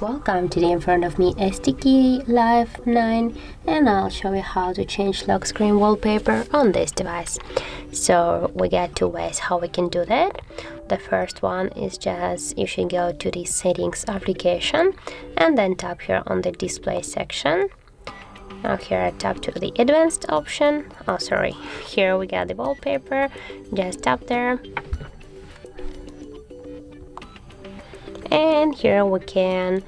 Welcome, today in front of me STK Life 9, and I'll show you how to change lock screen wallpaper on this device. So we got two ways how we can do that. The first one is just you should go to the settings application and then tap here on the display section. Now here I tap to the advanced option. Here we got the wallpaper. Just tap there. And here we can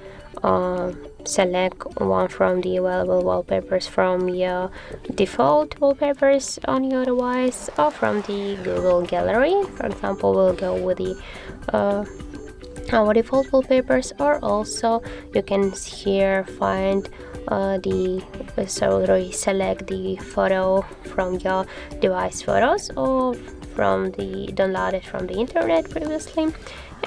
select one from the available wallpapers from your default wallpapers on your device or from the Google Gallery. For example, we'll go with the our default wallpapers, or also you can here find select the photo from your device photos or from the downloaded from the internet previously.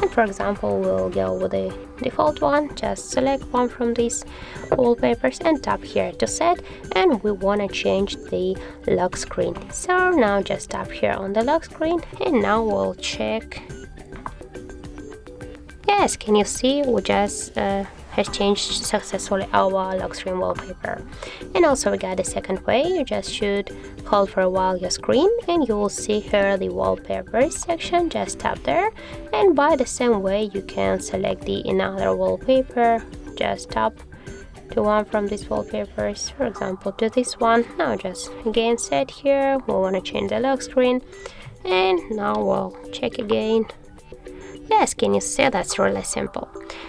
And for example, we'll go with the default one. Just select one from these wallpapers and tap here to set, and we want to change the lock screen. So now just tap here on the lock screen, and now we'll check. Yes, can you see we just has changed successfully our lock screen wallpaper. And also we got the second way. You just should hold for a while your screen and you will see here the wallpapers section. Just tap there, and by the same way you can select the another wallpaper. Just tap to one from these wallpapers, for example to this one. Now just again set here, we want to change the lock screen, and now we'll check again. Yes, can you see? That's really simple.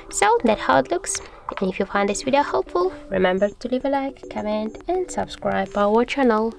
So that's how it looks. And if you find this video helpful, remember to leave a like, comment and subscribe our channel.